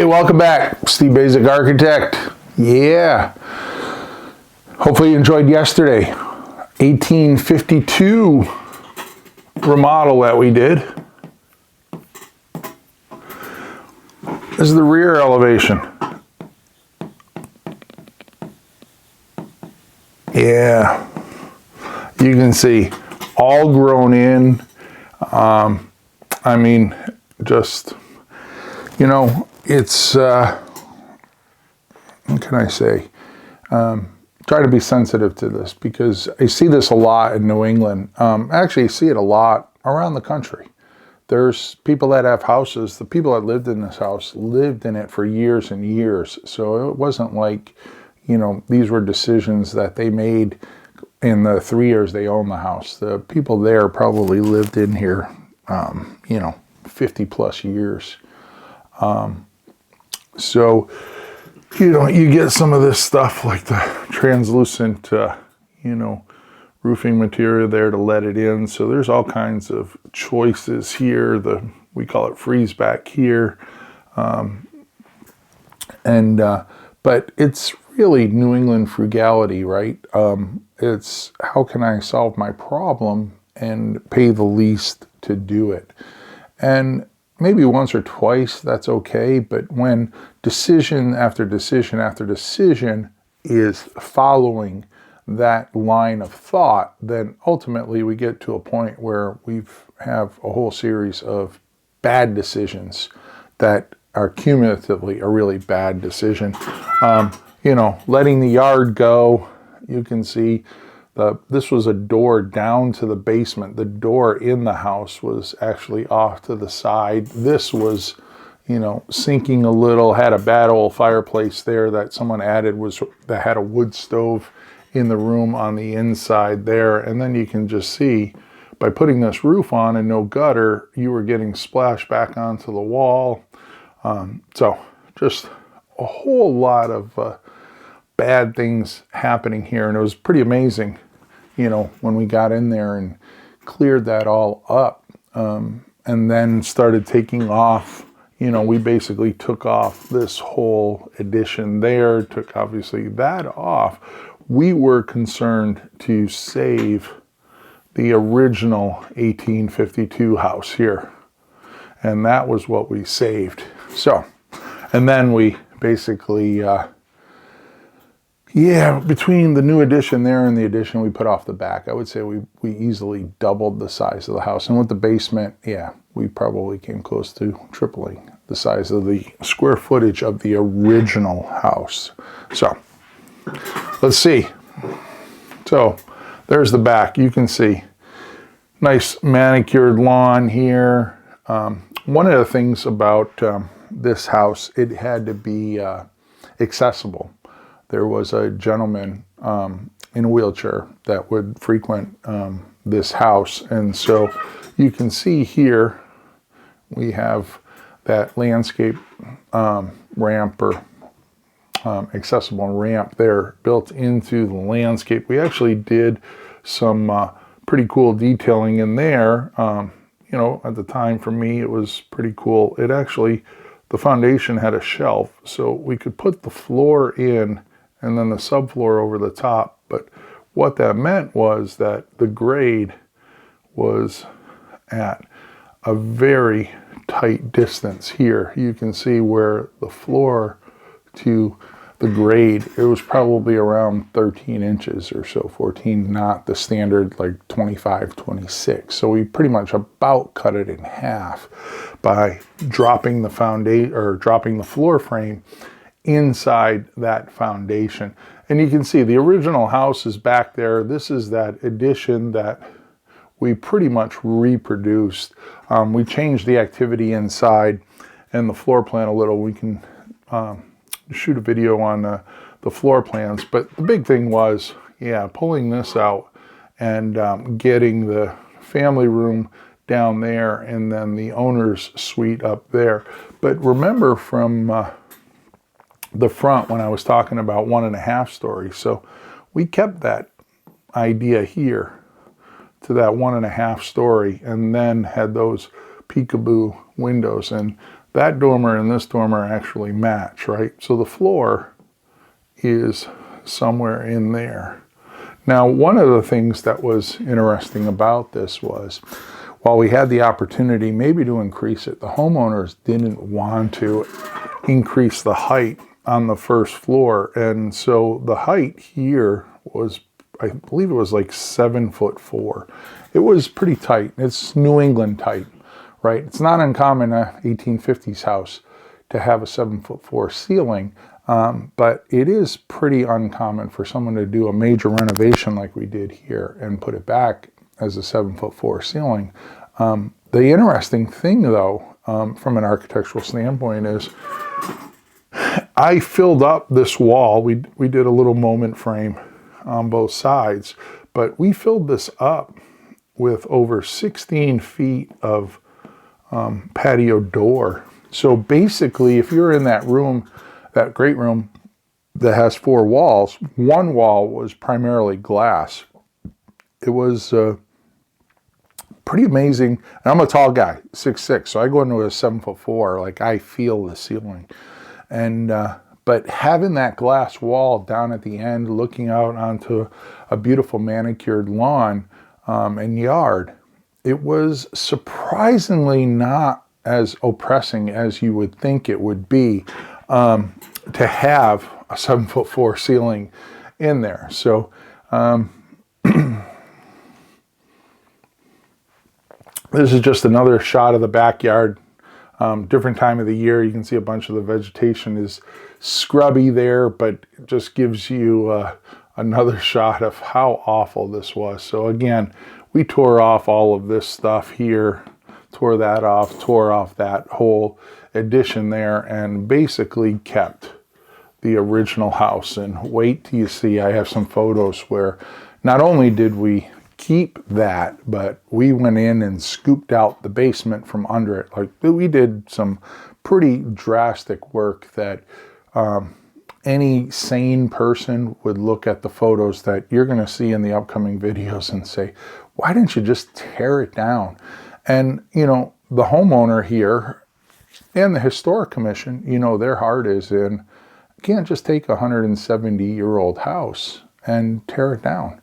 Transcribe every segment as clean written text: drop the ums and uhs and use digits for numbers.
welcome back. Steve Basic Architect. Yeah. Hopefully you enjoyed yesterday. 1852 remodel that we did. This is the rear elevation. Yeah. You can see all grown in. I mean, just, you know, it's, what can I say? Try to be sensitive to this because I see this a lot in New England. Actually, I see it a lot around the country. There's people that have houses. The people that lived in this house lived in it for years and years. So it wasn't like, you know, these were decisions that they made in the 3 years they owned the house. The people there probably lived in here, you know, 50 plus years. So, you know, you get some of this stuff like the translucent, you know, roofing material there to let it in. So there's all kinds of choices here. We call it freeze back here. But it's really New England frugality, right? It's how can I solve my problem and pay the least to do it? And maybe once or twice, that's okay. But when decision after decision after decision is following that line of thought, then ultimately we get to a point where we have a whole series of bad decisions that are cumulatively a really bad decision. You know, letting the yard go, you can see this was a door down to the basement. The door in the house was actually off to the side. This was, you know, sinking a little, had a bad old fireplace there that someone added that had a wood stove in the room on the inside there. And then you can just see by putting this roof on and no gutter, you were getting splashed back onto the wall. So just a whole lot of bad things happening here. And it was pretty amazing, you know, when we got in there and cleared that all up, and then started taking off. You know, we basically took off this whole addition there, took obviously that off. We were concerned to save the original 1852 house here. And that was what we saved. So, and then we basically, between the new addition there and the addition we put off the back, I would say we easily doubled the size of the house. And with the basement, we probably came close to tripling the size of the square footage of the original house. So, let's see. So, there's the back. You can see nice manicured lawn here. One of the things about this house, it had to be accessible. There was a gentleman in a wheelchair that would frequent this house. And so you can see here, we have that landscape ramp or accessible ramp there built into the landscape. We actually did some pretty cool detailing in there. You know, at the time for me, it was pretty cool. It actually, the foundation had a shelf, so we could put the floor in and then the subfloor over the top. But what that meant was that the grade was at a very tight distance here. You can see where the floor to the grade, it was probably around 13 inches or so, 14, not the standard like 25, 26. So we pretty much about cut it in half by dropping the foundation or dropping the floor frame inside that foundation. And you can see the original house is back there. This is that addition that we pretty much reproduced. We changed the activity inside and the floor plan a little. We can shoot a video on the floor plans, but the big thing was, pulling this out and getting the family room down there and then the owner's suite up there. But remember from the front when I was talking about 1.5 stories, so we kept that idea here to that 1.5 story and then had those peekaboo windows. And that dormer and this dormer actually match, right? So the floor is somewhere in there. Now, one of the things that was interesting about this was, while we had the opportunity maybe to increase it, the homeowners didn't want to increase the height on the first floor. And so the height here was, I believe it was like 7'4". It was pretty tight. It's New England tight, right? It's not uncommon in a 1850s house to have a 7'4" ceiling. But it is pretty uncommon for someone to do a major renovation like we did here and put it back as a 7'4" ceiling. The interesting thing, though, from an architectural standpoint, is I filled up this wall. We did a little moment frame on both sides, but we filled this up with over 16 feet of patio door. So basically, if you're in that room, that great room that has 4 walls, one wall was primarily glass. It was pretty amazing. And I'm a tall guy, 6'6", so I go into a 7'4", like I feel the ceiling. And but having that glass wall down at the end, looking out onto a beautiful manicured lawn and yard, it was surprisingly not as oppressing as you would think it would be. To have a 7'4" ceiling in there. So this is just another shot of the backyard. Different time of the year. You can see a bunch of the vegetation is scrubby there, but it just gives you another shot of how awful this was. So again, we tore off all of this stuff here, tore that off, tore off that whole addition there, and basically kept the original house. And wait till you see, I have some photos where not only did we keep that, but we went in and scooped out the basement from under it. Like, we did some pretty drastic work that any sane person would look at the photos that you're going to see in the upcoming videos and say, why didn't you just tear it down? And, you know, the homeowner here and the Historic Commission, you know, their heart is in, you can't just take a 170-year-old house and tear it down,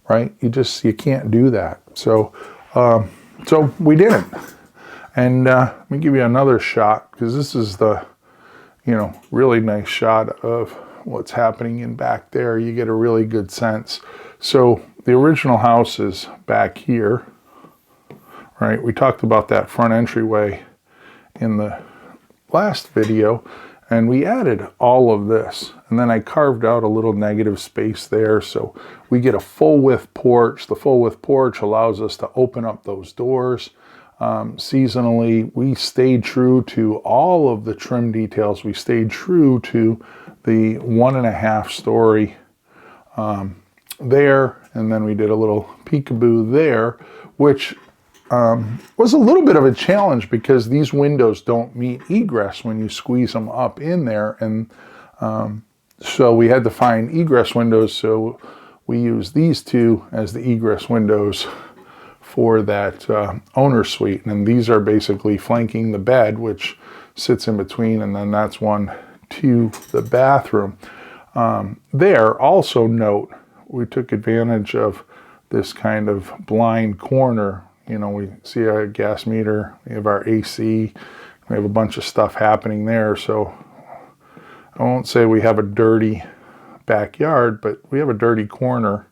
right? You can't do that. So, so we didn't. And let me give you another shot, because this is the, you know, really nice shot of what's happening in back there. You get a really good sense. So the original house is back here, right? We talked about that front entryway in the last video, and we added all of this. And then I carved out a little negative space there, so we get a full width porch. The full width porch allows us to open up those doors. Seasonally, we stayed true to all of the trim details. We stayed true to the 1.5 story there, and then we did a little peekaboo there, which was a little bit of a challenge because these windows don't meet egress when you squeeze them up in there. And so we had to find egress windows, so we used these two as the egress windows for that owner suite. And these are basically flanking the bed, which sits in between, and then that's one to the bathroom. There, also note, we took advantage of this kind of blind corner. You know, we see our gas meter, we have our AC, we have a bunch of stuff happening there. So I won't say we have a dirty backyard, but we have a dirty corner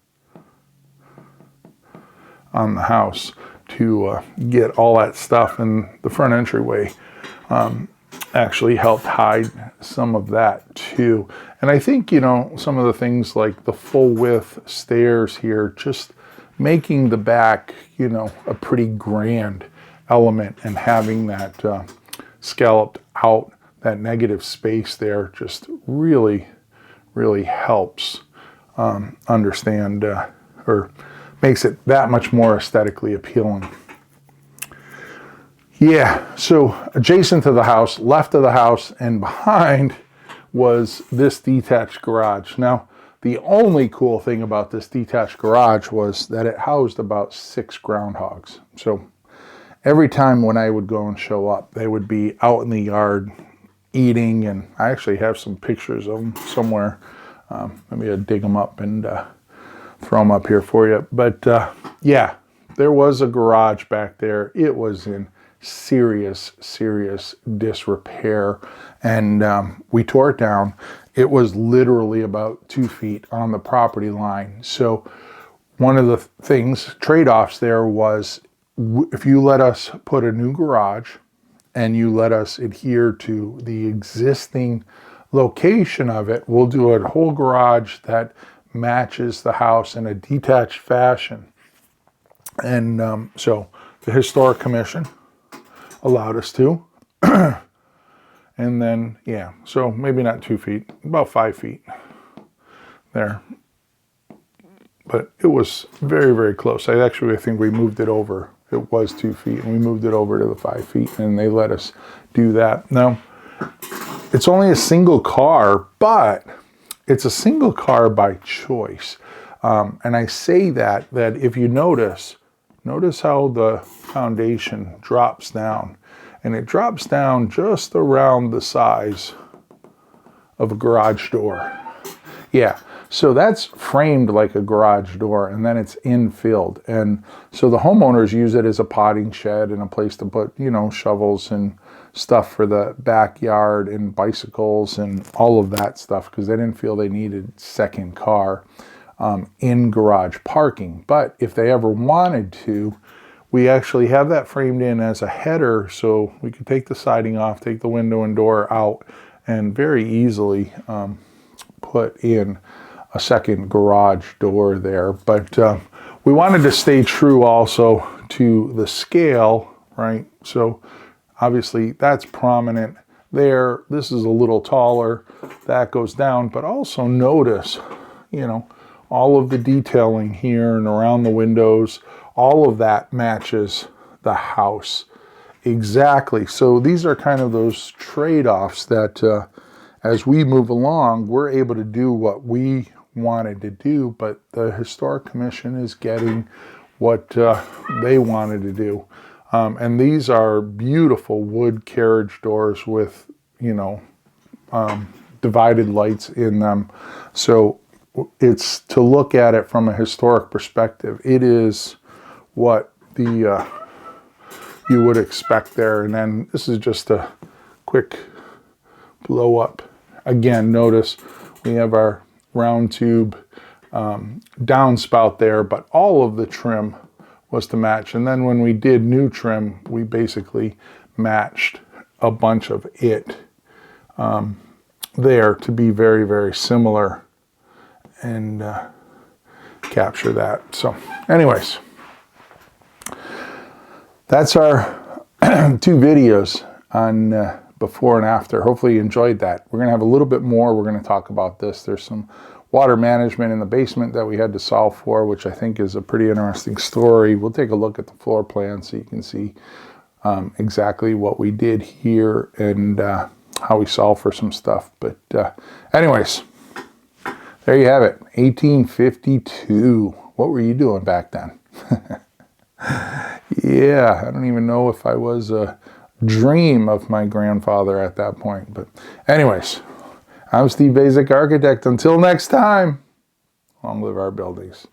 on the house to get all that stuff. And the front entryway actually helped hide some of that too. And I think, you know, some of the things like the full width stairs here, just making the back, you know, a pretty grand element, and having that scalloped out, that negative space there, just really, really helps understand or makes it that much more aesthetically appealing. Yeah, so adjacent to the house, left of the house, and behind was this detached garage. Now, the only cool thing about this detached garage was that it housed about 6 groundhogs. So every time when I would go and show up, they would be out in the yard eating, and I actually have some pictures of them somewhere. Maybe I'll dig them up and throw them up here for you. But yeah, there was a garage back there. It was in serious disrepair, and we tore it down. It was literally about 2 feet on the property line. So one of the things, trade-offs there was, if you let us put a new garage and you let us adhere to the existing location of it, we'll do a whole garage that matches the house in a detached fashion. And so the Historic Commission allowed us to. And then, yeah, so maybe not 2 feet, about 5 feet there. But it was very close. I think we moved it over. It was 2 feet, and we moved it over to the 5 feet, and they let us do that. Now, it's only a single car, but it's a single car by choice. And I say that if you notice how the foundation drops down. And it drops down just around the size of a garage door. Yeah, so that's framed like a garage door, and then it's infilled. And so the homeowners use it as a potting shed and a place to put, shovels and stuff for the backyard and bicycles and all of that stuff, because they didn't feel they needed second car in garage parking. But if they ever wanted to, we actually have that framed in as a header, so we could take the siding off, take the window and door out, and very easily put in a second garage door there. But we wanted to stay true also to the scale, right? So obviously that's prominent there. This is a little taller. That goes down, but also notice, all of the detailing here and around the windows, all of that matches the house exactly. So these are kind of those trade-offs that as we move along, we're able to do what we wanted to do, but the Historic Commission is getting what they wanted to do. And these are beautiful wood carriage doors with, divided lights in them. So it's, to look at it from a historic perspective, it is what you would expect there. And then this is just a quick blow up. Again, notice we have our round tube downspout there, but all of the trim was to match. And then when we did new trim, we basically matched a bunch of it there to be very similar and capture that. So anyways, that's our 2 videos on before and after. Hopefully you enjoyed that. We're gonna have a little bit more. We're gonna talk about this. There's some water management in the basement that we had to solve for, which I think is a pretty interesting story. We'll take a look at the floor plan so you can see exactly what we did here and how we solved for some stuff. But anyways, there you have it, 1852. What were you doing back then? Yeah, I don't even know if I was a dream of my grandfather at that point. But anyways, I'm Steve Basic Architect. Until next time, long live our buildings.